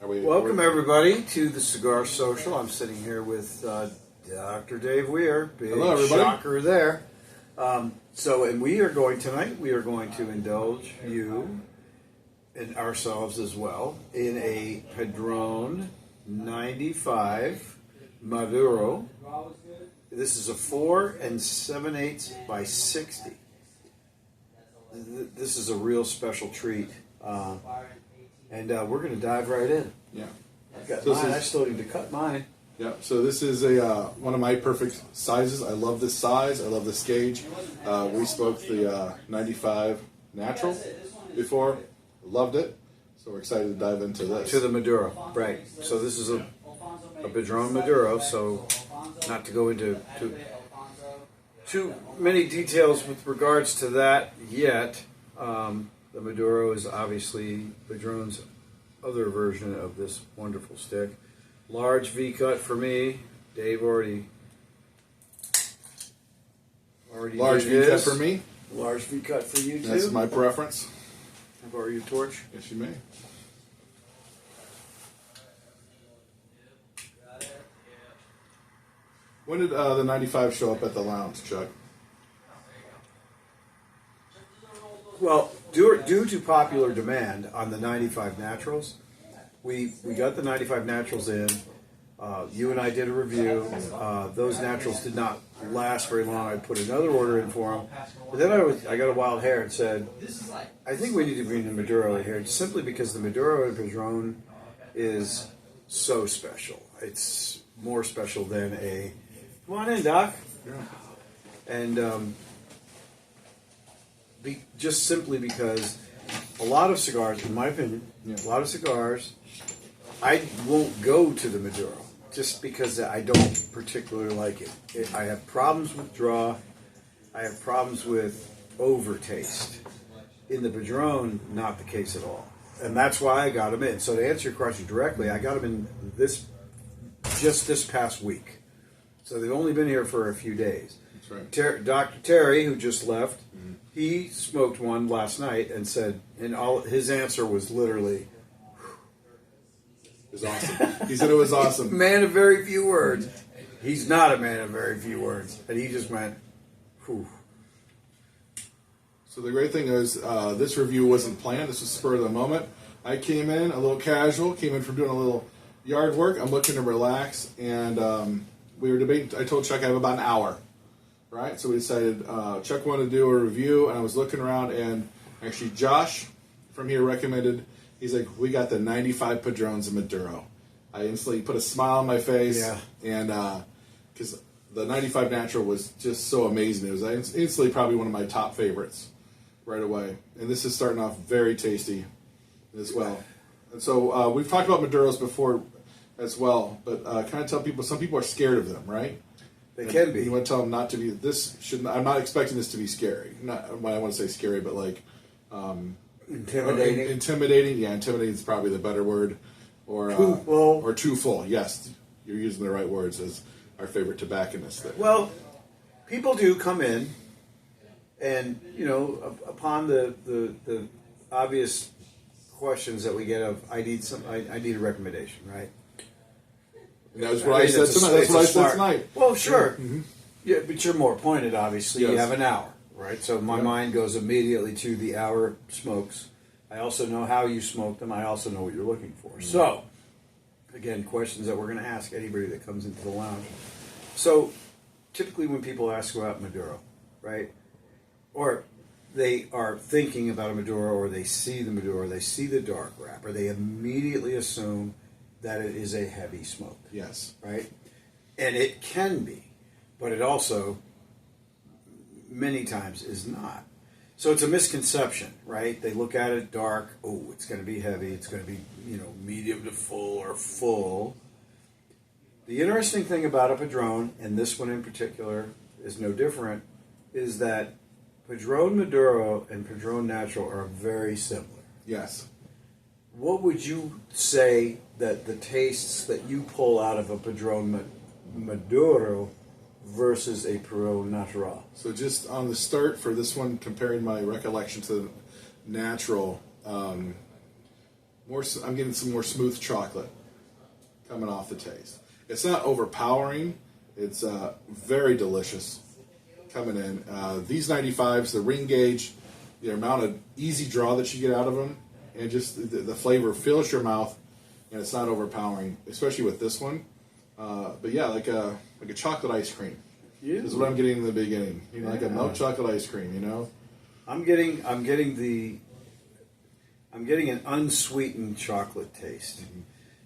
Welcome everybody to the Cigar Social. I'm sitting here with Dr. Dave Wehr. Big Hello, everybody. Shocker there. And we are going to indulge you and ourselves as well in a Padron 95 Maduro. This is a 4 7/8 by 60. This is a real special treat. And we're going to dive right in. Yeah. I've got mine. I still need to cut mine. Yeah. So this is a one of my perfect sizes. I love this size. I love this gauge. We smoked the 95 Natural before. Loved it. So we're excited to dive into this. To the Maduro. Right. So this is a Padron Maduro. So not to go into too many details with regards to that yet. The Maduro is obviously Padron's other version of this wonderful stick. Large V cut for me. Dave already Large did V cut his. for me. Large V cut for you too. That's my preference. Can I borrow your torch? Yes, you may. When did the 95 show up at the lounge, Chuck? Well, due to popular demand on the 95 Naturals, we got the 95 Naturals in. You and I did a review. Those Naturals did not last very long. I put another order in for them. But then I got a wild hair and said, I think we need to bring the Maduro in here simply because the Maduro in Padron is so special. It's more special than a... Come on in, Doc. Yeah. And... just simply because a lot of cigars, in my opinion, a lot of cigars, I won't go to the Maduro just because I don't particularly like it. I have problems with draw. I have problems with overtaste. In the Padron, not the case at all. And that's why I got them in. So to answer your question directly, I got them in this past week. So they've only been here for a few days. That's right. Dr. Terry, who just left, he smoked one last night and said, his answer was literally, It was awesome. He said it was awesome. Man of very few words. He's not a man of very few words. And he just went, whew. So the great thing is, this review wasn't planned. This was spur of the moment. I came in a little casual, came in from doing a little yard work. I'm looking to relax, and we were debating. I told Chuck I have about an hour. Right, so we decided Chuck wanted to do a review, and I was looking around, and actually Josh from here recommended. He's like, we got the 95 Padrones of Maduro. I instantly put a smile on my face, and because the 95 Natural was just so amazing. It was instantly probably one of my top favorites right away, and this is starting off very tasty as well. And so we've talked about Maduros before as well, but kind of tell people, some people are scared of them, right? They can be. You want to tell them not to be. I'm not expecting this to be scary. Not when I want to say scary, but like Intimidating. Intimidating. Yeah, intimidating is probably the better word. Or too full. Or too full. Yes, you're using the right words as our favorite tobacconist. There. Well, people do come in, and upon the obvious questions that we get of, I need a recommendation, right? That's what I said tonight. That's what I said tonight. Well, sure. Mm-hmm. Yeah, but you're more pointed, obviously. Yes. You have an hour, right? So my mind goes immediately to the hour smokes. I also know how you smoke them. I also know what you're looking for. Mm-hmm. So, again, questions that we're going to ask anybody that comes into the lounge. So, typically when people ask about Maduro, right? Or they are thinking about a Maduro, or they see the Maduro, they see the dark wrapper, they immediately assume that it is a heavy smoke. Yes. Right? And it can be, but it also, many times, is not. So it's a misconception, right? They look at it dark, oh, it's going to be heavy, it's going to be, medium to full or full. The interesting thing about a Padron, and this one in particular is no different, is that Padron Maduro and Padron Natural are very similar. Yes. What would you say that the tastes that you pull out of a Padron Maduro versus a Padron Natural? So just on the start for this one, comparing my recollection to the Natural, I'm getting some more smooth chocolate coming off the taste. It's not overpowering. It's very delicious coming in. These 95s, the ring gauge, the amount of easy draw that you get out of them, and just the flavor fills your mouth, and it's not overpowering, especially with this one. But yeah, like a chocolate ice cream is what I'm getting in the beginning. You know, like a milk chocolate ice cream. You know, I'm getting an unsweetened chocolate taste. Mm-hmm.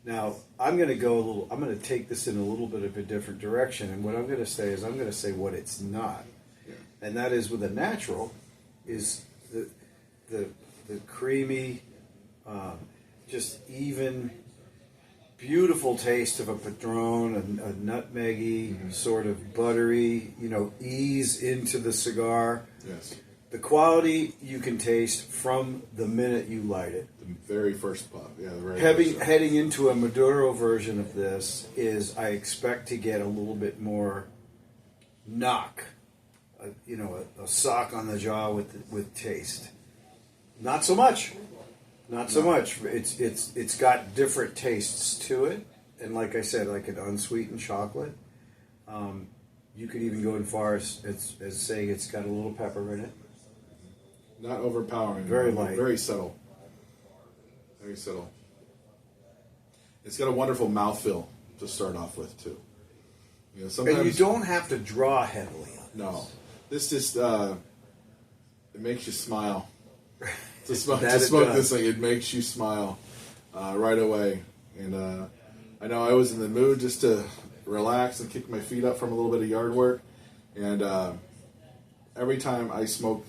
Now I'm going to take this in a little bit of a different direction, and what I'm going to say is I'm going to say what it's not, and that is with a natural, is the creamy, just even, beautiful taste of a Padron, a nutmeggy, sort of buttery, ease into the cigar. Yes. The quality you can taste from the minute you light it. The very first puff, yeah. Heading into a Maduro version of this is I expect to get a little bit more knock, a sock on the jaw with taste. Not so much. Not so much. It's got different tastes to it, and like I said, like an unsweetened chocolate. You could even go as far as saying it's got a little pepper in it. Not overpowering. Very light. Very subtle. Very subtle. It's got a wonderful mouthfeel to start off with too. Sometimes, and you don't have to draw heavily on this. No, this just it makes you smile. To smoke this thing, it makes you smile right away. And I know I was in the mood just to relax and kick my feet up from a little bit of yard work. And every time I smoke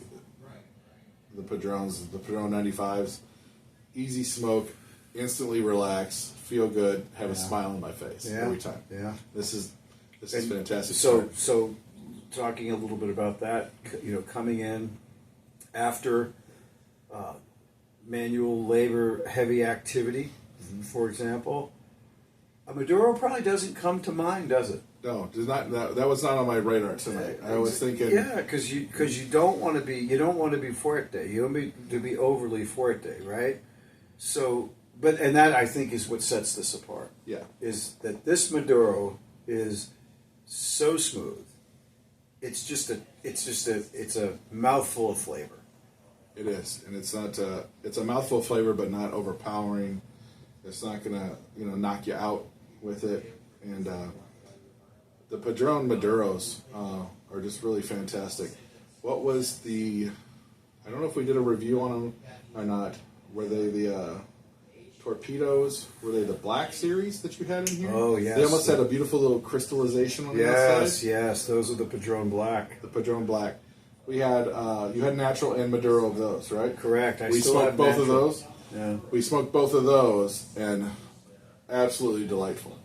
the Padron 95s, easy smoke, instantly relax, feel good, have a smile on my face every time. Yeah, this is fantastic. So talking a little bit about that, coming in after manual labor heavy activity, for example, a Maduro probably doesn't come to mind, does it? No, does not. That was not on my radar tonight. I was thinking, because you don't want to be fuerte. You don't want to be overly fuerte, right? So, and that I think is what sets this apart. Yeah, is that this Maduro is so smooth. It's a mouthful of flavor. It is, and it's not. It's a mouthful of flavor, but not overpowering. It's not gonna, knock you out with it. And the Padron Maduros are just really fantastic. What was the? I don't know if we did a review on them or not. Were they the torpedoes? Were they the black series that you had in here? Oh yes. They almost had a beautiful little crystallization on the outside. Yes, those are the Padron Black. The Padron Black. We had you had natural and Maduro of those, right? Correct. We smoked both of those. Yeah. We smoked both of those, and absolutely delightful.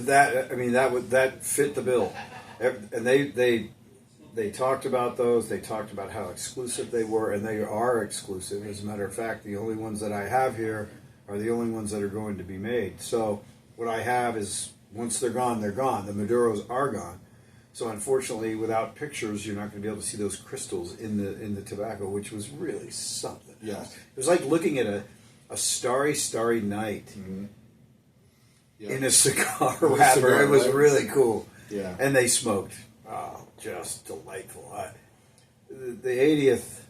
That fit the bill, and they talked about those. They talked about how exclusive they were, and they are exclusive. As a matter of fact, the only ones that I have here are the only ones that are going to be made. So what I have is, once they're gone, they're gone. The Maduros are gone. So unfortunately, without pictures, you're not going to be able to see those crystals in the tobacco, which was really something. Yeah, it was like looking at a starry night in a cigar wrapper. It was really cool. Yeah, and they smoked. Oh, just delightful. The 80th,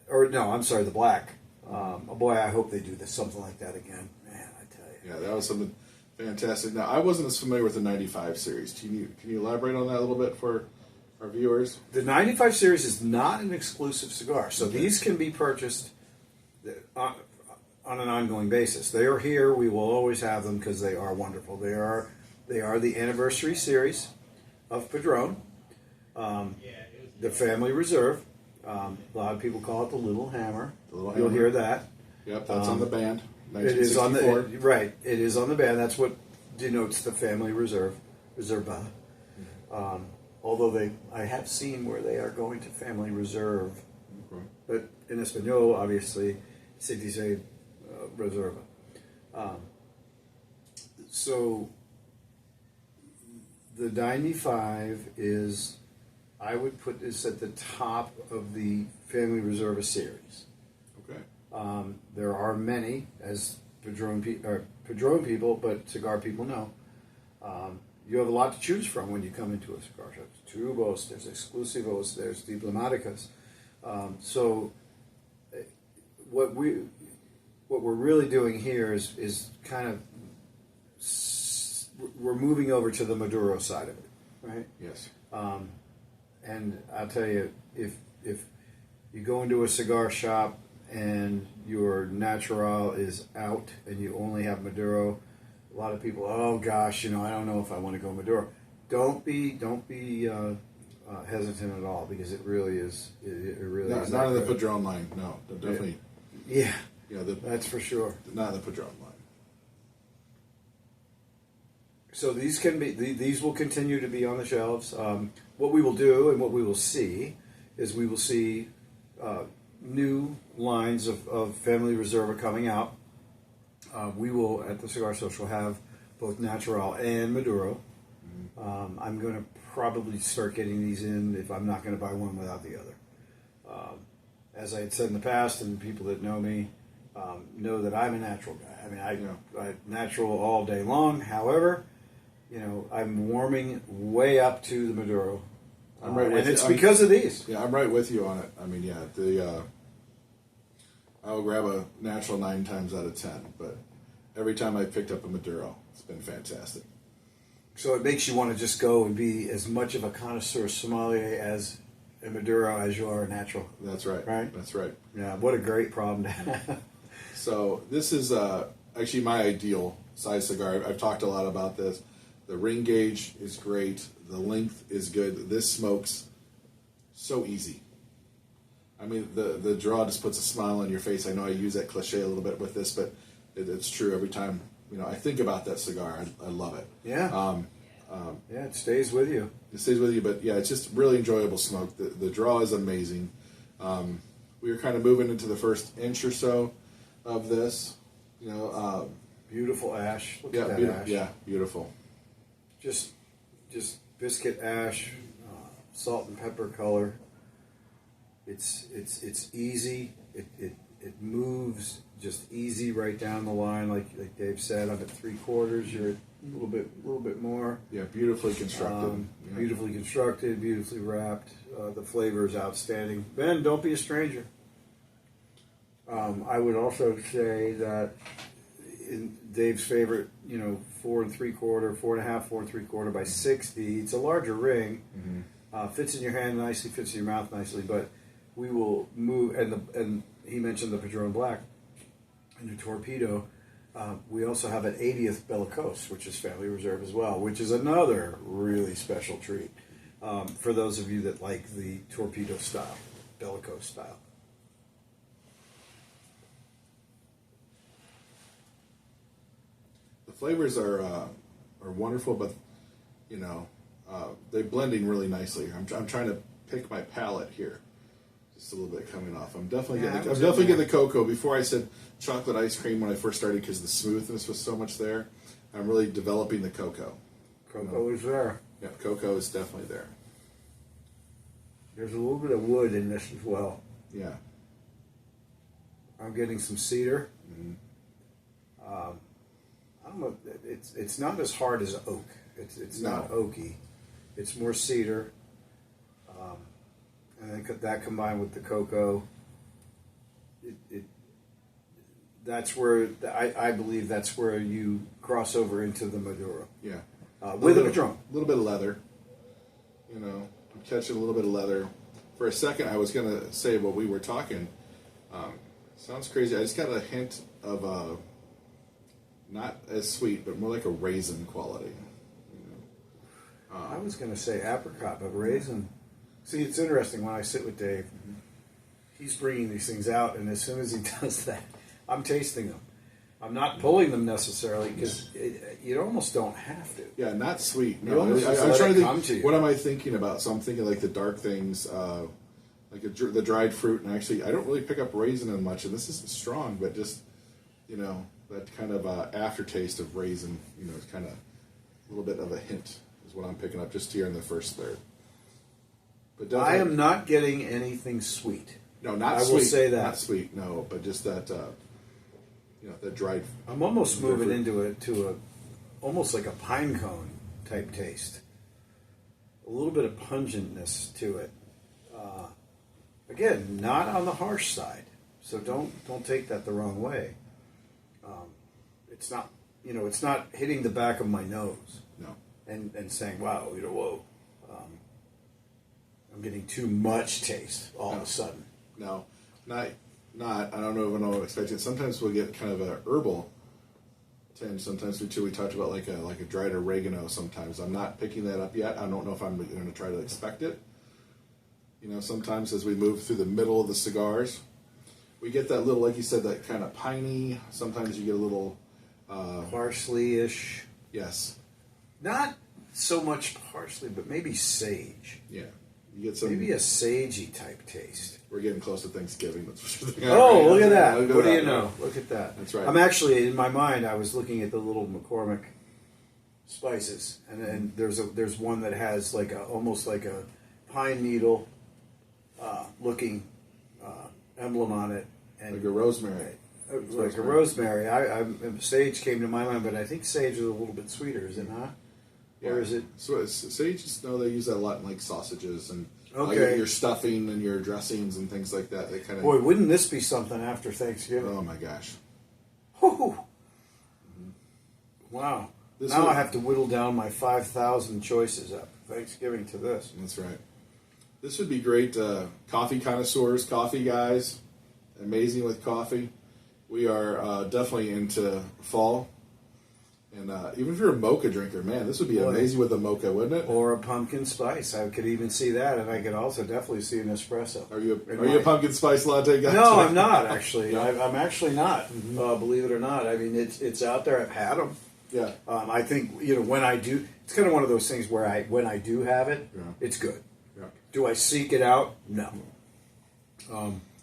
the black. Boy, I hope they do something like that again. Man, I tell you. Yeah, that was something fantastic. Now, I wasn't as familiar with the 95 series. Can you elaborate on that a little bit for our viewers? The 95 series is not an exclusive cigar, so these can be purchased on an ongoing basis. They are here. We will always have them because they are wonderful. They are the anniversary series of Padron, the Family Reserve. A lot of people call it the Little Hammer. You'll hear that. Yep, that's on the band. It is on the right. It is on the band. That's what denotes the Family Reserve, Reserva. Although I have seen where they are going to Family Reserve, but in Espanol, obviously, se dice Reserva. So the 95 is, I would put this at the top of the Family Reserva series. Okay. There are many, as Padron people, but cigar people know. You have a lot to choose from when you come into a cigar shop. There's Tubos, there's Exclusivos, there's Diplomaticas. So what we're really doing here is kind of we're moving over to the Maduro side of it, right? Yes. And I'll tell you, if you go into a cigar shop and your Natural is out and you only have Maduro, a lot of people, oh gosh, I don't know if I want to go Maduro. Don't be hesitant at all, because it really is. It really is. Not in the Padron line. No, definitely. Yeah. Yeah, that's for sure. Not in the Padron line. So these will continue to be on the shelves. What we will do and what we will see is we will see new lines of Family Reserva coming out. We will, at the Cigar Social, have both Natural and Maduro. I'm going to probably start getting these in if I'm not going to buy one without the other. As I had said in the past, and people that know me know that I'm a natural guy. I mean, I natural all day long. However, I'm warming way up to the Maduro. I'm right with and you. it's because of these. Yeah, I'm right with you on it. I mean, I'll grab a Natural 9 times out of 10, but every time I picked up a Maduro, it's been fantastic. So it makes you want to just go and be as much of a connoisseur sommelier as a Maduro as you are a Natural. That's right. Right? That's right. Yeah, what a great problem to have. So this is actually my ideal size cigar. I've talked a lot about this. The ring gauge is great. The length is good. This smokes so easy. I mean, the draw just puts a smile on your face. I know I use that cliche a little bit with this, but it's true every time. I think about that cigar. I love it. Yeah. Yeah, it stays with you. It stays with you, but yeah, it's just really enjoyable smoke. The draw is amazing. We were kind of moving into the first inch or so of this. Beautiful ash. Look Yeah, at that beautiful. ash. Yeah, beautiful. Just biscuit ash, salt and pepper color. It's easy. It moves just easy right down the line, like Dave said. I'm at 3/4. You're a little bit more. Yeah, beautifully constructed. Beautifully constructed, beautifully wrapped. The flavor is outstanding. Ben, don't be a stranger. I would also say that in Dave's favorite, 4 3/4, 4.5, 4 3/4 by 60. It's a larger ring. Fits in your hand nicely, fits in your mouth nicely. But we will move, and he mentioned the Padron Black and the Torpedo. We also have an 80th Bellicose, which is Family Reserve as well, which is another really special treat for those of you that like the Torpedo style, Bellicose style. The flavors are wonderful, but they're blending really nicely. I'm trying to pick my palate here. Just a little bit coming off. I'm definitely getting the cocoa. Before I said chocolate ice cream when I first started because the smoothness was so much there. I'm really developing the cocoa. Cocoa is there. Yeah, cocoa is definitely there. There's a little bit of wood in this as well. Yeah. I'm getting some cedar. I don't know. It's not as hard as oak. It's not oaky. It's more cedar. And I think that combined with the cocoa, that's where I believe that's where you cross over into the Maduro. Yeah. With a Padron. A little bit of leather. I'm catching a little bit of leather. For a second, I was going to say while we were talking, sounds crazy. I just got a hint of not as sweet, but more like a raisin quality. I was going to say apricot, but raisin. See, it's interesting when I sit with Dave. He's bringing these things out, and as soon as he does that, I'm tasting them. I'm not pulling them necessarily because you almost don't have to. Yeah, not sweet. You No, almost just I'm let trying it to come think. to you. What am I thinking about? So I'm thinking like the dark things, like the dried fruit, and actually, I don't really pick up raisin in much, and this isn't strong, but just that kind of aftertaste of raisin. It's kind of a little bit of a hint is what I'm picking up just here in the first third. But I am not getting anything sweet. No, not I sweet. will say that. Not sweet, no, but just that, that dried. I'm almost moving into almost like a pine cone type taste. A little bit of pungentness to it. Again, not on the harsh side, so don't take that the wrong way. It's not, it's not hitting the back of my nose. No. And saying, wow, whoa, I'm getting too much taste all of a sudden. No, not. I don't know if I'm expecting. Sometimes we'll get kind of a herbal tinge. Sometimes we talked about like a dried oregano. Sometimes I'm not picking that up yet. I don't know if I'm going to try to expect it. Sometimes as we move through the middle of the cigars, we get that little, like you said, that kind of piney. Sometimes you get a little parsley-ish. Yes. Not so much parsley, but maybe sage. Yeah. You get some. Maybe a sagey type taste. We're getting close to Thanksgiving. That's for sure. Oh, look at that! What do you know? Look at that. That's right. I'm actually, in my mind, I was looking at the little McCormick spices, and then there's one that has almost like a pine needle looking emblem on it, and like a rosemary. Like a rosemary. Sage came to my mind, but I think sage is a little bit sweeter, is it not? Yeah. Or is it? So sage, they use that a lot in like sausages and your stuffing and your dressings and things like that. They kind of. Boy, wouldn't this be something after Thanksgiving? Oh my gosh! Whew. Wow! Now I have to whittle down my 5,000 choices up Thanksgiving to this. That's right. This would be great. Coffee connoisseurs, coffee guys, amazing with coffee. We are definitely into fall. And even if you're a mocha drinker, man, this would be amazing with a mocha, wouldn't it? Or a pumpkin spice. I could even see that, and I could also definitely see an espresso. Are you a pumpkin spice latte guy? No, I'm not, actually. I'm actually not, believe it or not. I mean, it's out there. I've had them. Yeah. I think, when I do, it's kind of one of those things where when I do have it, it's good. Yeah. Do I seek it out? No.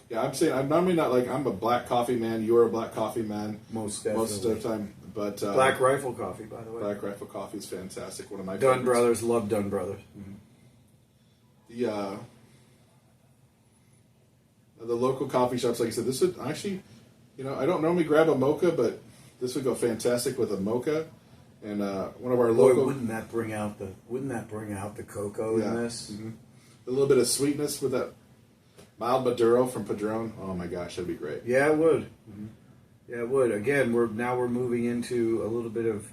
Yeah, I'm saying I'm normally not I'm a black coffee man. You're a black coffee man. Most definitely. Most of the time. But Black Rifle coffee, by the way. Black Rifle coffee is fantastic. One of my Dunn favorites. Brothers, love Dunn Brothers. Mm-hmm. The local coffee shops, like I said, this would actually, I don't normally grab a mocha, but this would go fantastic with a mocha. And one of our local. Wouldn't that bring out the cocoa in this? Mm-hmm. A little bit of sweetness with that mild Maduro from Padron. Oh my gosh, that'd be great. Yeah, it would. Mm-hmm. Yeah, it would. Again, we're moving into a little bit of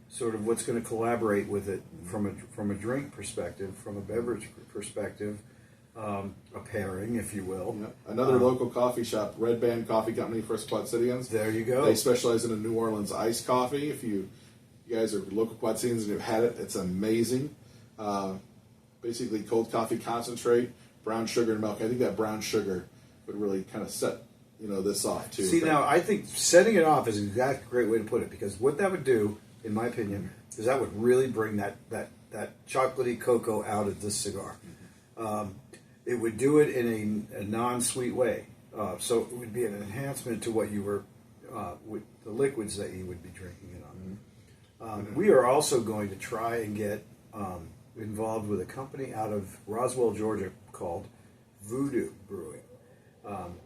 sort of what's going to collaborate with it from a drink perspective, from a beverage perspective, a pairing, if you will. Yeah. Another local coffee shop, Red Band Coffee Company, First Quad Cityans. There you go. They specialize in a New Orleans iced coffee. If you guys are local Quad Cityans and you've had it, it's amazing. Basically, cold coffee concentrate, brown sugar and milk. I think that brown sugar would really kind of set this off too. See, now I think setting it off is an exact great way to put it, because what that would do, in my opinion, is that would really bring that chocolatey cocoa out of this cigar. It would do it in a non-sweet way, so it would be an enhancement to what you were with the liquids that you would be drinking it on. We are also going to try and get involved with a company out of Roswell, Georgia, called Voodoo Brewing. I'm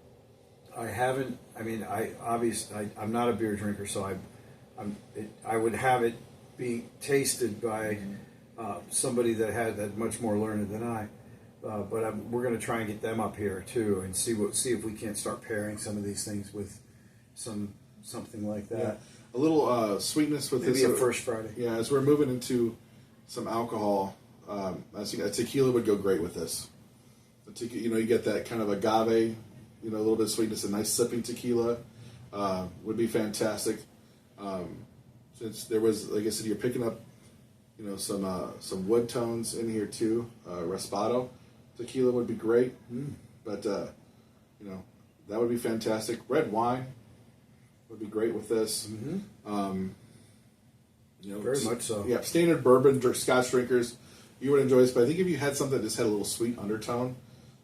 not a beer drinker, so I would have it be tasted by somebody that had much more learned than I. But we're going to try and get them up here too, and see if we can't start pairing some of these things with something like that. Yeah. A little sweetness with maybe this. A First Friday. Yeah, as we're moving into some alcohol, I think a tequila would go great with this. You get that kind of agave. A little bit of sweetness, a nice sipping tequila would be fantastic. Since there was, like I said, you're picking up, some wood tones in here too. Raspado tequila would be great, but that would be fantastic. Red wine would be great with this. Mm-hmm. Very much so. Yeah, standard bourbon Scotch drinkers, you would enjoy this. But I think if you had something that just had a little sweet undertone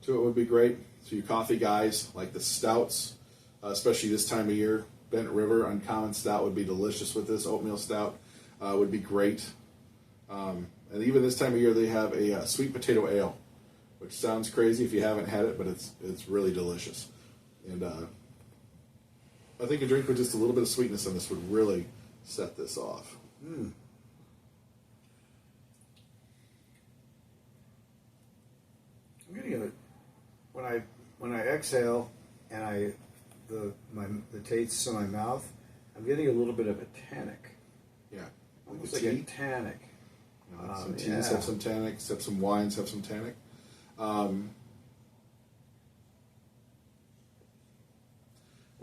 to it, would be great. So you coffee guys like the stouts, especially this time of year, Bent River Uncommon Stout would be delicious with this. Oatmeal Stout would be great. And even this time of year, they have a sweet potato ale, which sounds crazy if you haven't had it, but it's really delicious. And I think a drink with just a little bit of sweetness in this would really set this off. Mm. I'm getting a when I exhale and the taste in my mouth, I'm getting a little bit of a tannic. Yeah, Almost like a tannic. Some teas have some tannic, some wines have some tannic. One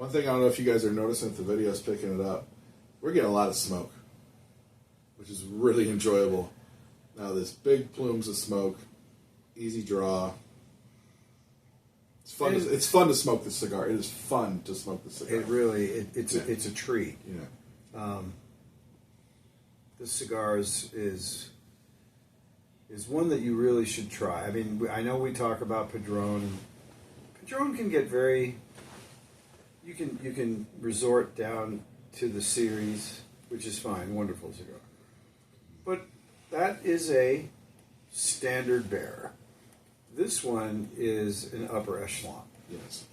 thing I don't know if you guys are noticing if the video is picking it up, we're getting a lot of smoke, which is really enjoyable. Now this big plumes of smoke, easy draw. It's fun. It's fun to smoke this cigar. It is fun to smoke this cigar. It really it's a treat. Yeah. This cigar is one that you really should try. I mean, I know we talk about Padron. Padron can get very. You can resort down to the series, which is fine, wonderful cigar. But that is a standard bearer. This one is an upper echelon. Yes.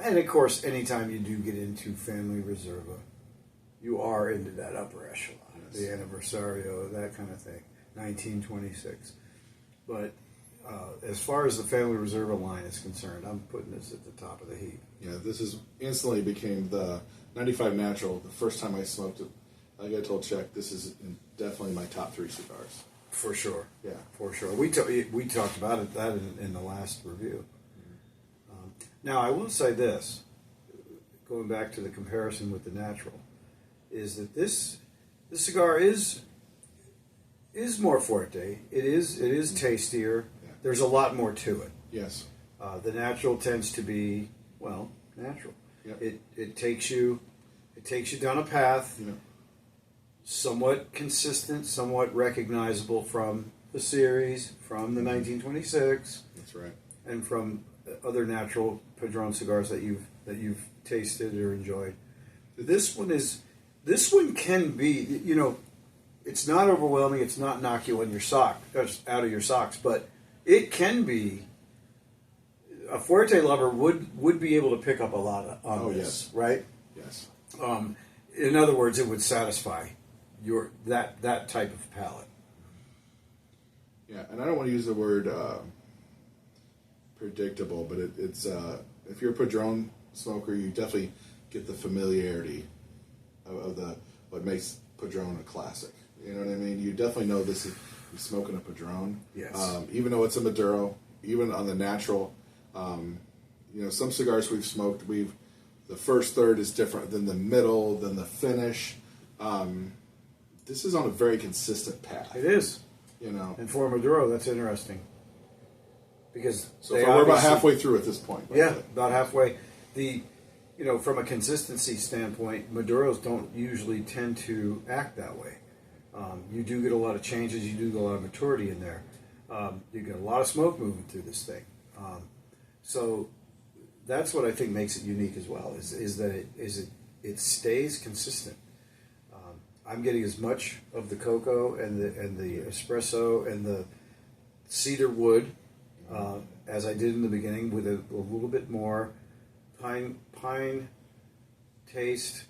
And of course, anytime you do get into Family Reserva, you are into that upper echelon, yes. The Anniversario, that kind of thing, 1926. But as far as the Family Reserva line is concerned, I'm putting this at the top of the heap. Yeah, this is instantly became the 95 Natural. The first time I smoked it, like I told Chuck, this is definitely my top 3 cigars. For sure. Yeah. For sure. We talked about that in the last review. Now, I will say this, going back to the comparison with the Natural, is that this cigar is more forte. It is tastier. Yeah. There's a lot more to it. Yes. The Natural tends to be, well, natural. Yep. It takes you down a path, somewhat consistent, somewhat recognizable from the series, from the 1926. That's right. And from other Natural Padron cigars that you've tasted or enjoyed. This one can be, it's not overwhelming. It's not knock you on your sock, out of your socks, but it can be. A Fuerte lover would be able to pick up a lot on this, yes. Right? Yes. In other words, it would satisfy that type of palate. Yeah, and I don't want to use the word predictable, but it's if you're a Padron smoker, you definitely get the familiarity of what makes Padron a classic. You know what I mean? You definitely know this is you're smoking a Padron. Yes. Even though it's a Maduro, even on the Natural. Some cigars we've smoked, the first third is different than the middle, than the finish. This is on a very consistent path. It is. And for a Maduro, that's interesting. Because we're about halfway through at this point. Yeah, about halfway. From a consistency standpoint, Maduros don't usually tend to act that way. You do get a lot of changes. You do get a lot of maturity in there. You get a lot of smoke moving through this thing. So that's what I think makes it unique as well. Is that it stays consistent. I'm getting as much of the cocoa and the espresso and the cedar wood as I did in the beginning, with a little bit more pine taste.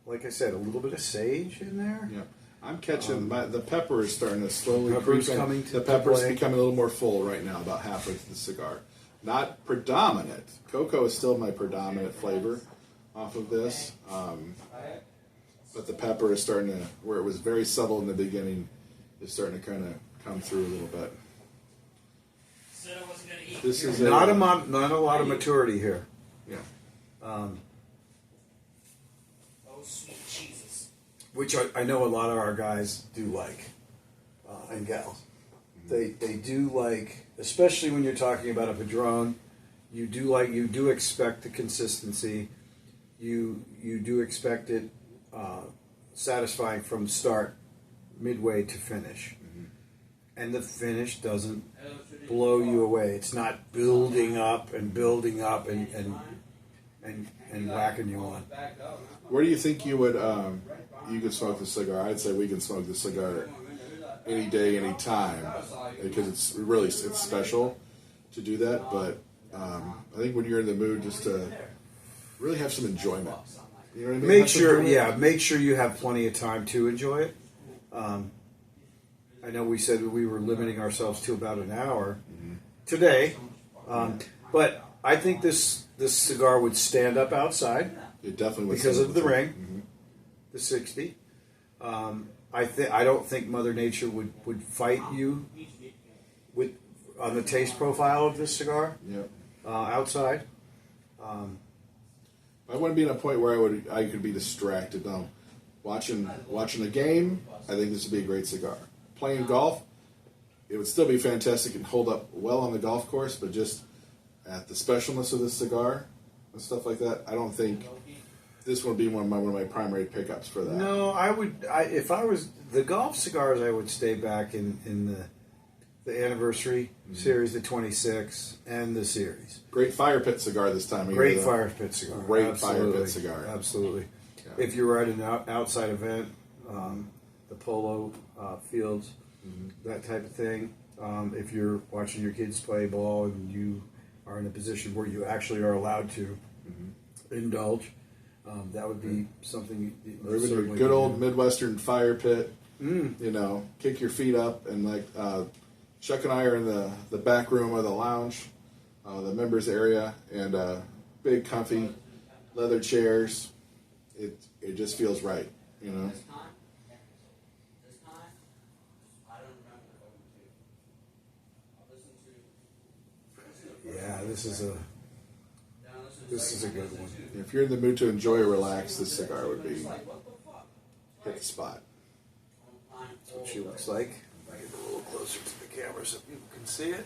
Like I said, a little bit of sage in there. Yeah. I'm catching the pepper is starting to slowly pepper's creep in. coming to the pepper's play. becoming a little more full right now, about halfway through the cigar. Not predominant. Cocoa is still my predominant flavor off of this, but the pepper is starting to, where it was very subtle in the beginning, is starting to kind of come through a little bit. This is not a lot of maturity here. Yeah. Oh, sweet Jesus. Which I know a lot of our guys do like, and gals. They do like, especially when you're talking about a Padron, you do expect the consistency. You do expect it satisfying from start, midway to finish. Mm-hmm. And the finish doesn't blow you away. It's not building up and whacking you on. Where do you think you would you could smoke the cigar? I'd say we can smoke the cigar any day, any time, because it's special to do that. But I think when you're in the mood, just to really have some enjoyment. You know what I mean? Make sure you have plenty of time to enjoy it. I know we said we were limiting ourselves to about an hour today, but I think this cigar would stand up outside. It definitely would, because of the ring, the 60. I don't think Mother Nature would fight you on the taste profile of this cigar. Yep. Outside. I wouldn't be in a point where I could be distracted. No, watching a game, I think this would be a great cigar. Playing golf, it would still be fantastic and hold up well on the golf course, but just at the specialness of this cigar and stuff like that, I don't think this would be one of my primary pickups for that. No, if I was the golf cigars, I would stay back in the anniversary series, the 26, and the series. Great fire pit cigar this time of year. Great fire pit cigar. Great fire pit cigar. Absolutely. Yeah. If you're at an outside event, the polo fields, that type of thing. If you're watching your kids play ball and you are in a position where you actually are allowed to indulge, that would be something. Or even a good old Midwestern fire pit. You know, kick your feet up, and like Chuck and I are in the back room of the lounge, the members area, and big comfy leather chairs. It just feels right, you know. Yeah, this is a good one. If you're in the mood to enjoy or relax, this cigar would be hit the spot. That's what she looks like. Get a little closer to the camera so people can see it.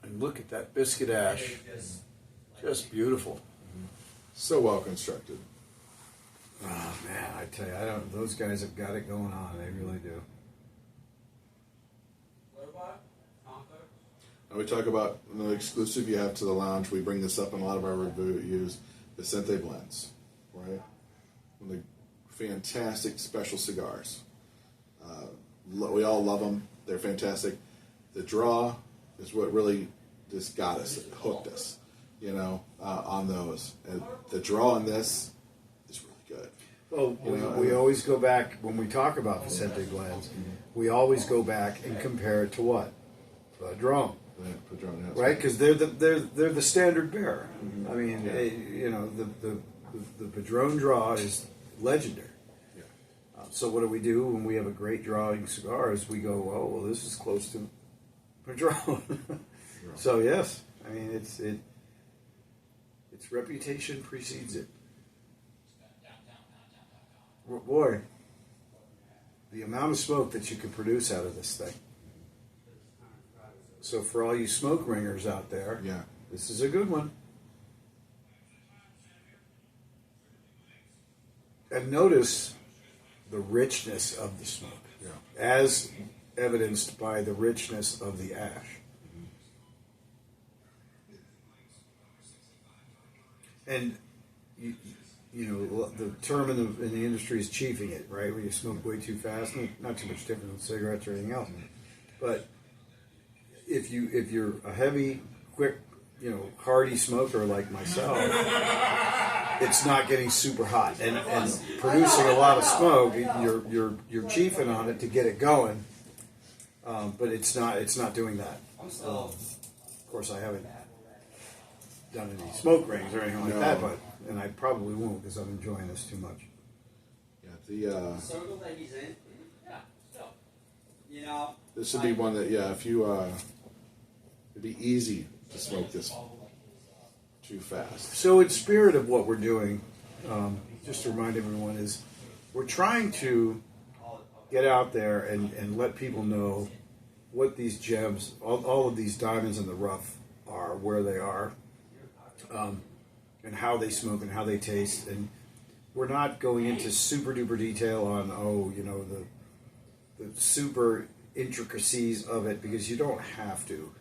And look at that biscuit ash. Just beautiful. So well constructed. Oh man, I tell you, those guys have got it going on. They really do. Now we talk about the exclusive you have to the lounge. We bring this up in a lot of our reviews. The Vicente blends, right? One of the fantastic special cigars. We all love them. They're fantastic. The draw is what really just got us, hooked us, you know, on those. And the draw on this is really good. Well, we always go back, when we talk about Vicente blends, we always go back and compare it to what? Padron. Right, because they're the standard bearer. I mean, you know, the Padron draw is legendary. So what do we do when we have a great drawing cigar? Is we go, oh well, this is close to Padron. So yes, I mean its reputation precedes it. Boy, the amount of smoke that you can produce out of this thing. So for all you smoke ringers out there, this is a good one. And notice the richness of the smoke, as evidenced by the richness of the ash. And you know the term in the industry is chiefing it, right? Where you smoke way too fast, not too much different than cigarettes or anything else, but if you're a heavy, quick, you know, hardy smoker like myself, it's not getting super hot and producing a lot of smoke. You're chiefing on it to get it going, but it's not doing that. Of course, I haven't done any smoke rings or anything like that, and I probably won't because I'm enjoying this too much. Yeah, circle that he's in. Yeah, still. You know. this would be one that if you it'd be easy to smoke this too fast. So in spirit of what we're doing, just to remind everyone, is we're trying to get out there and let people know what these gems, all of these diamonds in the rough are, where they are, and how they smoke and how they taste. And we're not going into super duper detail on, the super intricacies of it, because you don't have to.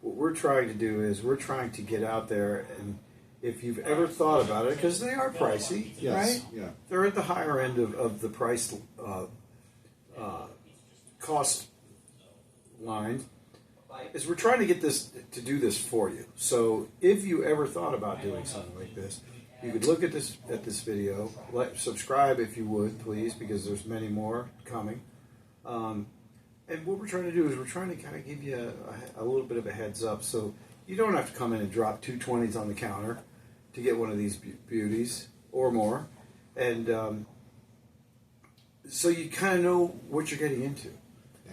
What we're trying to do is we're trying to get out there, and if you've ever thought about it, because they are pricey, right? Yeah. They're at the higher end of the price cost line is we're trying to get this to do this for you. So if you ever thought about doing something like this, you could look at this video, subscribe if you would, please, because there's many more coming. And what we're trying to do is we're trying to kind of give you a little bit of a heads up, so you don't have to come in and drop 220s on the counter to get one of these beauties or more, and so you kind of know what you're getting into. Yeah,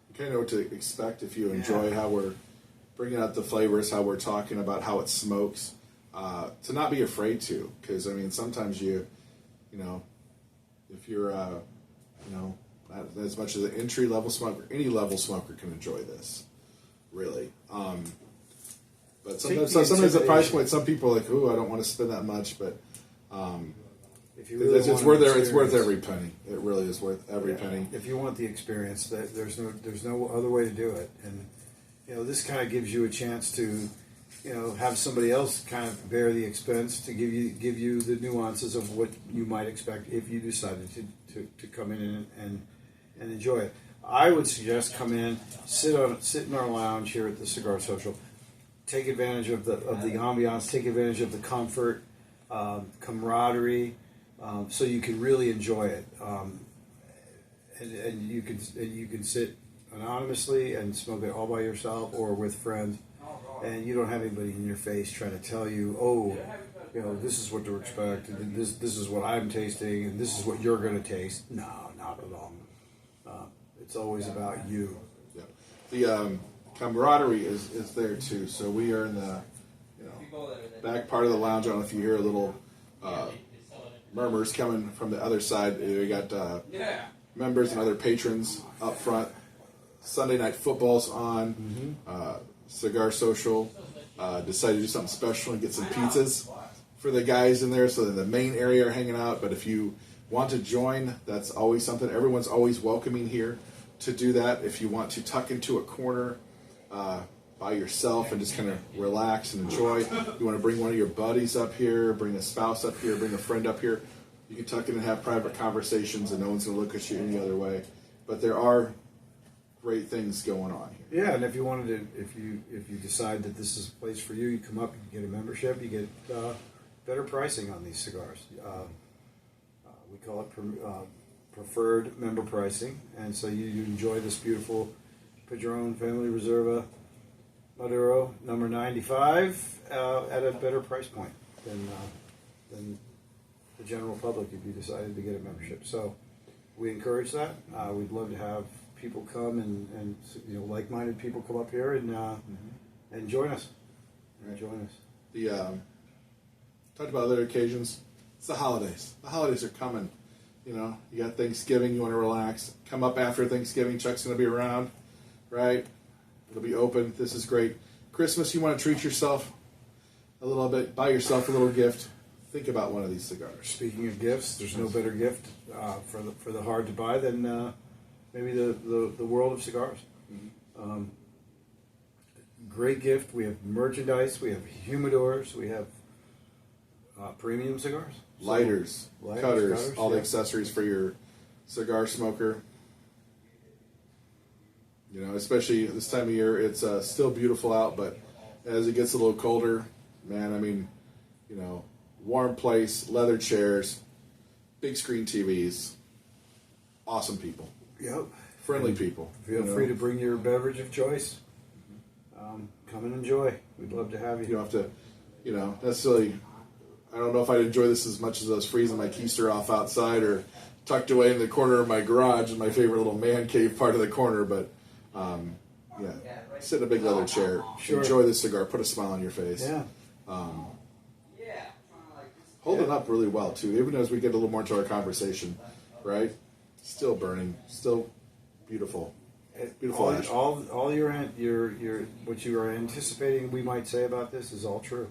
you kind of know what to expect if you enjoy how we're bringing out the flavors, how we're talking about how it smokes. To not be afraid to, because I mean sometimes you know, if you're not as much as an entry level smoker, any level smoker can enjoy this, really. But sometimes the price point, some people are like, ooh, I don't want to spend that much, but if you really it's worth every penny. It really is worth every penny. If you want the experience, there's no other way to do it, and this kind of gives you a chance to have somebody else kind of bear the expense to give you the nuances of what you might expect if you decided to come in and enjoy it. I would suggest come in, sit in our lounge here at the Cigar Social, take advantage of the ambiance, take advantage of the comfort, camaraderie, so you can really enjoy it, and you can sit anonymously and smoke it all by yourself or with friends. And you don't have anybody in your face trying to tell you, this is what to expect, and this is what I'm tasting, and this is what you're going to taste. No, not at all. It's always about you. Yeah. The camaraderie is there too. So we are in the back part of the lounge. I don't know if you hear a little murmurs coming from the other side. We got members and other patrons up front. Sunday night football's on. Mm-hmm. Cigar Social decided to do something special and get some pizzas for the guys in there, so in the main area are hanging out. But if you want to join, that's always something. Everyone's always welcoming here to do that. If you want to tuck into a corner by yourself and just kind of relax and enjoy, you want to bring one of your buddies up here, bring a spouse up here, bring a friend up here, you can tuck in and have private conversations, and no one's going to look at you any other way. But there are great things going on here. Yeah, and if you wanted to, if you decide that this is a place for you, you come up, you get a membership, you get better pricing on these cigars. We call it preferred member pricing, and so you enjoy this beautiful Padron Family Reserva Maduro No.95 at a better price point than the general public if you decided to get a membership. So we encourage that. We'd love to have people come and like-minded people come up here and join us. Right. Join us. The talked about other occasions. It's the holidays. The holidays are coming. You got Thanksgiving. You want to relax. Come up after Thanksgiving. Chuck's going to be around, right? It'll be open. This is great. Christmas. You want to treat yourself a little bit. Buy yourself a little gift. Think about one of these cigars. Speaking of gifts, there's no better gift for the hard to buy than maybe the world of cigars. Mm-hmm. Great gift. We have merchandise. We have humidors. We have premium cigars. Lighters, cutters, all the accessories for your cigar smoker. Especially this time of year, it's still beautiful out, but as it gets a little colder, man, warm place, leather chairs, big screen TVs, awesome people. Yep. Friendly people. Feel free to bring your beverage of choice. Come and enjoy. We'd love to have you. You don't have to, necessarily. I don't know if I'd enjoy this as much as I was freezing my keister off outside or tucked away in the corner of my garage in my favorite little man cave part of the corner, but sit in a big leather chair, enjoy the cigar, put a smile on your face. Yeah. Holding up really well too, even as we get a little more into our conversation, right? Still burning, still beautiful. Beautiful ash. All your what you are anticipating we might say about this is all true.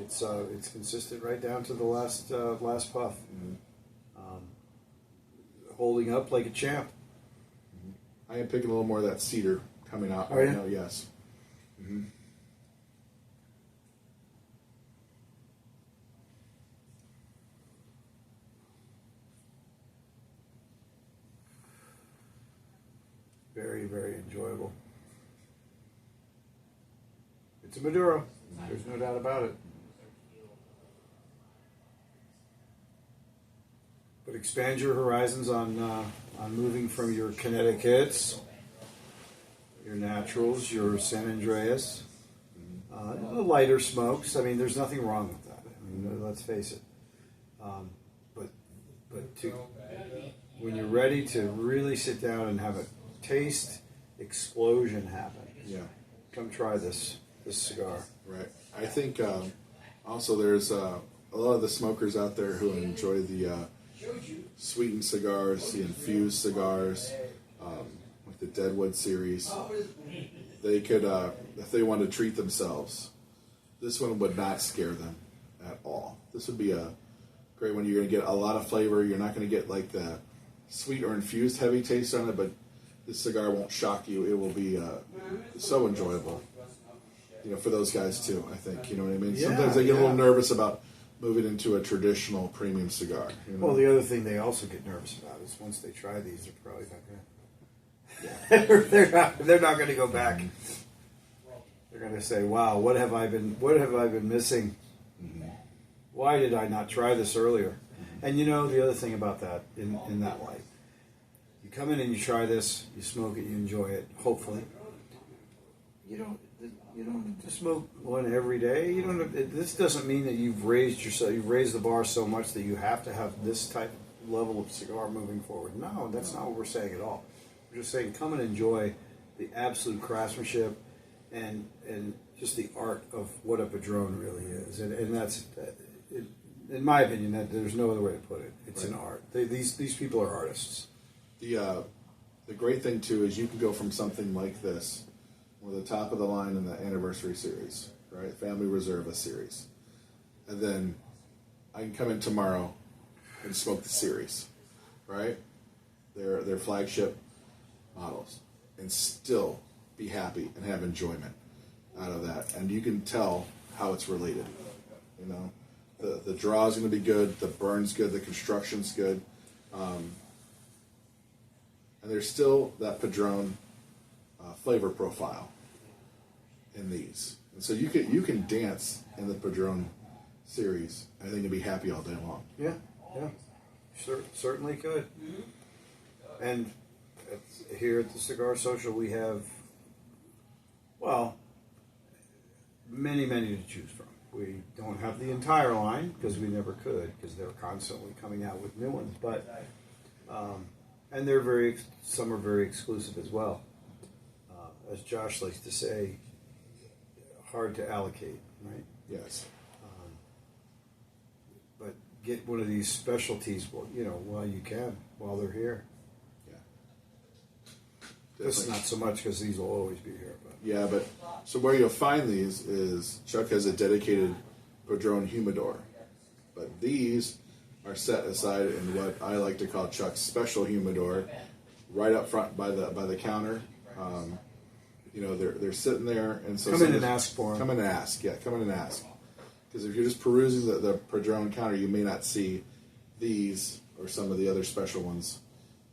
It's consistent right down to the last puff. Mm-hmm. Holding up like a champ. Mm-hmm. I am picking a little more of that cedar coming out right now. Yes. Mm-hmm. very enjoyable. It's a Maduro. There's no doubt about it. But expand your horizons on moving from your Connecticut's, your Naturals, your San Andreas, the lighter smokes. I mean, there's nothing wrong with that. I mean, let's face it. But when you're ready to really sit down and have a taste explosion happen, come try this cigar. Right. I think also there's a lot of the smokers out there who enjoy the sweetened cigars, the infused cigars, like the Deadwood series. They could, if they want to treat themselves, this one would not scare them at all. This would be a great one. You're going to get a lot of flavor. You're not going to get like the sweet or infused heavy taste on it, but this cigar won't shock you. It will be so enjoyable. You know, for those guys too, I think. You know what I mean? Yeah, sometimes they get a little nervous about moving into a traditional premium cigar. You know? Well, the other thing they also get nervous about is once they try these, they're probably not going to. They're not going to go back. They're going to say, "Wow, what have I been missing? Why did I not try this earlier?" And you know, the other thing about that, in that light, you come in and you try this, you smoke it, you enjoy it. Hopefully, you don't have to smoke one every day. You don't. This doesn't mean that you've raised the bar so much that you have to have this type of level of cigar moving forward. No, that's not what we're saying at all. We're just saying come and enjoy the absolute craftsmanship and just the art of what a Padron really is, and that's, in my opinion, that there's no other way to put it. It's an art. These people are artists. The great thing too is you can go from something like this, or the top of the line in the anniversary series, right? Family Reserva series, and then I can come in tomorrow and smoke the series, right? Their flagship models, and still be happy and have enjoyment out of that. And you can tell how it's related. You know, the draw is going to be good, the burn's good, the construction's good, and there's still that Padron flavor profile in these. And so you can dance in the Padron series, I think, and be happy all day long. Yeah. Certainly could. And here at the Cigar Social, we have, well, many to choose from. We don't have the entire line because we never could, because they're constantly coming out with new ones. But and some are very exclusive as well. As Josh likes to say, hard to allocate, right? Yes. But get one of these specialties, while you can, while they're here. This is not so much because these will always be here. But. Yeah, but so where you'll find these is Chuck has a dedicated Padron humidor, but these are set aside in what I like to call Chuck's special humidor, right up front by the counter. They're sitting there, and so come in and ask for them. Come in and ask, come in and ask. Because if you're just perusing the Padron counter, you may not see these or some of the other special ones.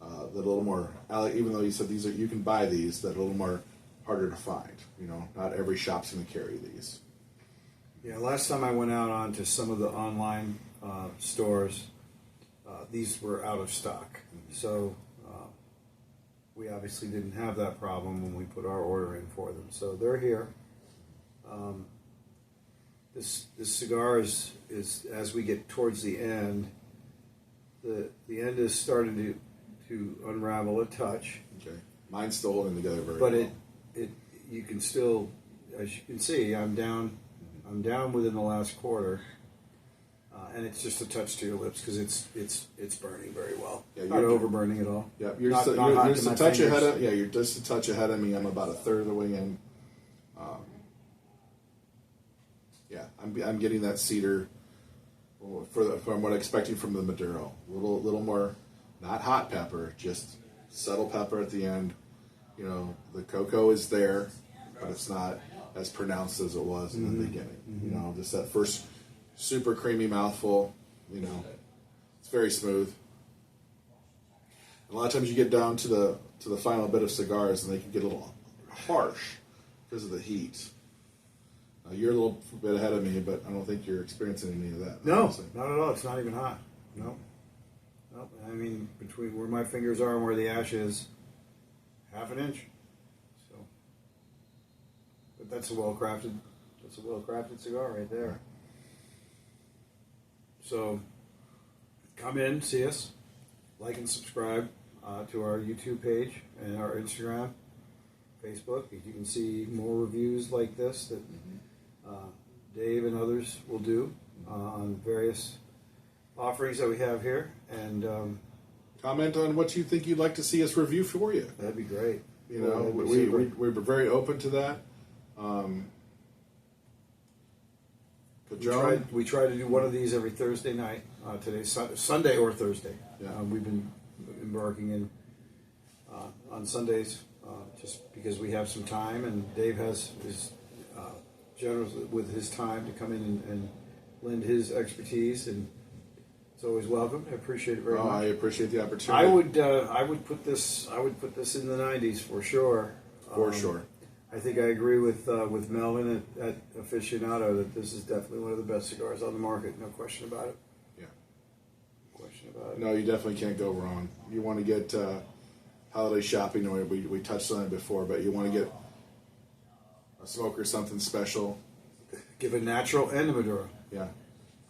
That a little more, even though you said you can buy these, that a little more harder to find. Not every shop's going to carry these. Yeah, last time I went out onto some of the online stores, these were out of stock. So we obviously didn't have that problem when we put our order in for them. So they're here. This cigar is as we get towards the end, the end is starting to unravel a touch. Okay, mine's still holding together very well. But you can still, as you can see, I'm down within the last quarter, and it's just a touch to your lips because it's burning very well. Yeah, not overburning at all. Yeah, you're just a touch ahead of. Yeah, you're just a touch ahead of me. I'm about a third of the way in. I'm getting that cedar from what I'm expecting from the Maduro. A little more. Not hot pepper, just subtle pepper at the end. The cocoa is there, but it's not as pronounced as it was in the beginning. Mm-hmm. Just that first super creamy mouthful. It's very smooth. A lot of times you get down to the final bit of cigars, and they can get a little harsh because of the heat. You're a little bit ahead of me, but I don't think you're experiencing any of that. No, honestly. not at all. It's not even hot. No. No. I mean, between where my fingers are and where the ash is, half an inch. So, but that's a well-crafted cigar right there. So, come in, see us, like and subscribe to our YouTube page and our Instagram, Facebook. You can see more reviews like this that Dave and others will do on various offerings that we have here. And comment on what you think you'd like to see us review for you. that'd be great. You know, we're very open to that. We try to do one of these every Thursday night. Today's Sunday or Thursday. Yeah. We've been embarking in on Sundays just because we have some time, and Dave is generous with his time to come in and lend his expertise, and it's always welcome. I appreciate it very much. I appreciate the opportunity. I would put this in the 90s for sure. For sure. I think I agree with Melvin at Aficionado that this is definitely one of the best cigars on the market. No question about it. Yeah. No question about it. No, you definitely can't go wrong. You want to get holiday shopping. We touched on it before, but you want to get a smoker something special. Give a natural and a Maduro. Yeah.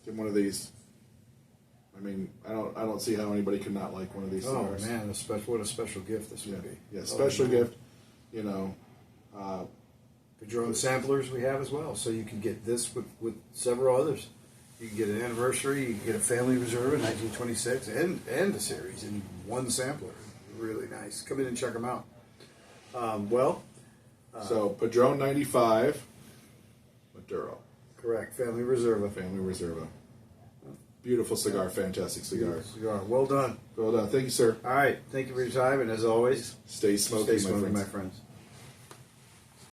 Get one of these. I mean, I don't see how anybody could not like one of these Oh cigars. man, what a special gift this would be. Yeah, special gift. You know. Padron samplers we have as well, so you can get this with several others. You can get an anniversary, you can get a family reserve in 1926, and the series in one sampler. Really nice. Come in and check them out. So Padron 95, Maduro, Correct. Family Reserva. Family Reserva. Beautiful cigar, fantastic cigar. Cigar. Well done. Well done. Thank you, sir. All right. Thank you for your time, and as always, Stay smoky, stay smoky, my my friends. friends.